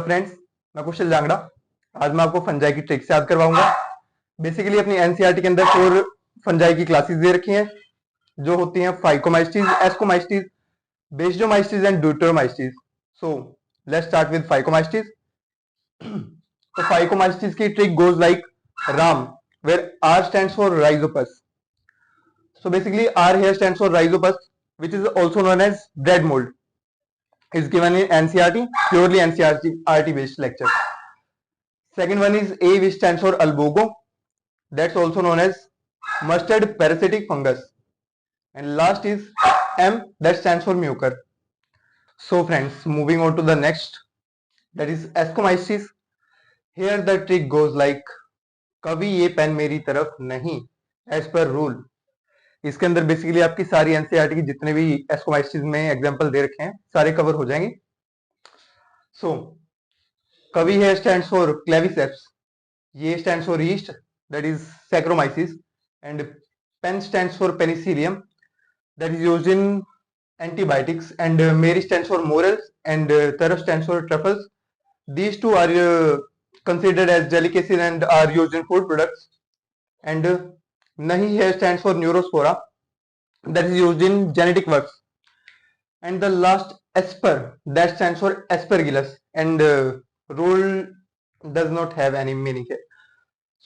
Friends, मैं कुशल जांगड़ा। आज मैं आपको फंजाई की ट्रिक्स याद करवाऊंगा। बेसिकली अपनी एनसीईआरटी के अंदर 4 फंजाई की क्लासेस दे रखी हैं, जो होती हैं Phycomycetes, Ascomycetes, Basidiomycetes and Deuteromycetes. So let's start with Phycomycetes. तो फाइकोमाइस्टीज की trick goes like Ram, where R stands for rhizopus. So basically R here stands for rhizopus, which is also known as bread mold. Is given in NCERT, purely NCERT based lecture. Second one is A, which stands for albogo. That's also known as mustard parasitic fungus. And last is M, that stands for mucor. So friends, moving on to the next, that is ascomyces. Here the trick goes like, कभी ये pen मेरी तरफ नहीं, as per rule. इसके अंदर basically आपकी सारी NCERT की जितने भी एस्कोमाइसिस में एग्जांपल दे रखे हैं सारे कवर हो जाएंगे। सो कवि है स्टैंड्स फॉर क्लेविसेप्स, ये stands for yeast, that is saccharomyces, and pen stands for penicillium, that is used in antibiotics, and Mary stands for morels, and Taraf stands for truffles. These two are considered as delicacies and are used in food products. And Nahi here stands for neurospora, that is used in genetic works. And the last Asper, that stands for aspergillus, and rule does not have any meaning here.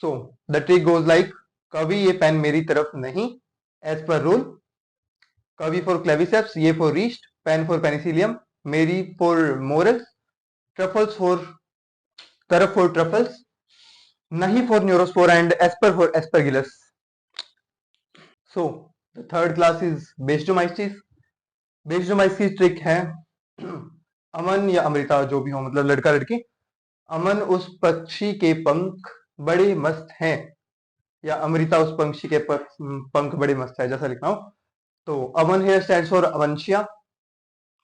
So the trick goes like, कभी ये pen मेरी तरफ नहीं, as per rule. कवि for Claviceps, ये for yeast, pen for Penicillium, मेरी for morels, truffles for तरफ for truffles, नहीं for Neurospora, and asper for Aspergillus. So the third class is Basidiomycetes. Basidiomycetes trick है, अमन या अमृता जो भी हो, मतलब लड़का लड़की, अमन उस पक्षी के पंख बड़े मस्त हैं, या अमृता उस पंक्षी के पंख बड़े मस्त है, जैसा लिखना हो. तो अमन हेयर स्टैंड्स फॉर अवंशिया,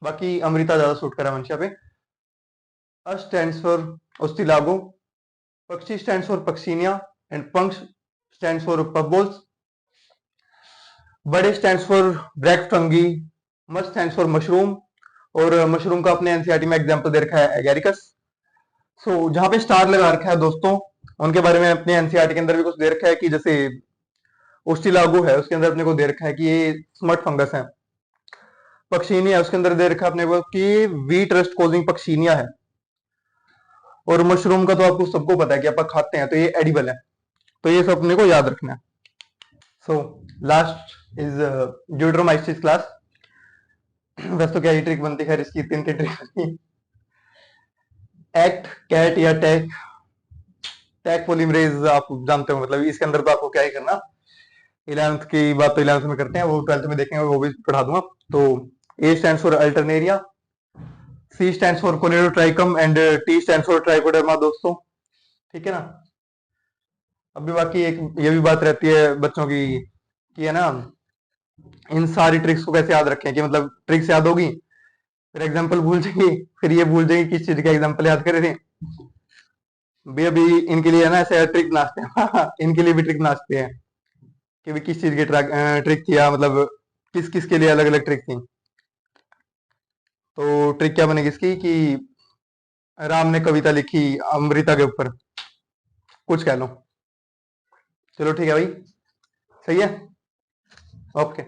बाकी अमृता ज्यादा सूट कर अवंशिया पे. अ स्टैंड्स फॉर ओस्टिलागो, पक्षी स्टैंड्स फॉर पक्सीनिया, एंड पंख स्टैंड्स फॉर पबोल्स. बड़े stands for bracket fungi, must stands for mushroom, और मशरूम का अपने एनसीईआरटी में एग्जांपल दे रखा है एगेरिकस. सो जहां पे स्टार लगा रखा है दोस्तों, उनके बारे में अपने एनसीईआरटी के अंदर भी कुछ दे रखा है कि जैसे ओस्टिलागो है, उसके अंदर अपने को दे रखा है कि ये स्मट फंगस है. पक्षीनिया है, उसके अंदर दे रखा है अपने को कि वीट रस्ट कोजिंग पक्षीनिया है. और मशरूम का तो आपको सबको पता है कि आप खाते हैं तो ये एडिबल है. तो ये सब अपने को याद रखना है. So last is Deuteromycetes class. वैसे तो क्या ही ट्रिक बनती है इसकी, 3 ट्रिक बनती. एक्ट, कैट या टैक. टैक पॉलीमरेज आप जानते हो, मतलब इसके अंदर तो आपको क्या ही करना, 11th की बात तो 11th में करते हैं, वो 12th में देखेंगे, वो भी पढ़ा दूंगा. तो A stands for Alternaria, C stands for Colletotrichum, and T stands for Trichoderma दोस्तों. ठीक है ना. अभी बाकी एक ये भी बात रहती है बच्चों की कि है ना, इन सारी ट्रिक्स को कैसे याद रखें, कि मतलब ट्रिक्स याद होगी फिर एग्जांपल भूल जाएंगे, फिर ये भूल जाएंगे किस चीज का एग्जांपल याद करे थे. भी अभी इनके लिए है ना ऐसे ट्रिक नाचते हैं इनके लिए भी ट्रिक नाचते हैं कि भी किस चीज की ट्रिक थी, या मतलब किस किस के लिए अलग अलग ट्रिक थी. तो ट्रिक क्या बनेगी इसकी कि राम ने कविता लिखी अमृता के ऊपर, कुछ कह लो. चलो ठीक है भाई, सही है, ओके.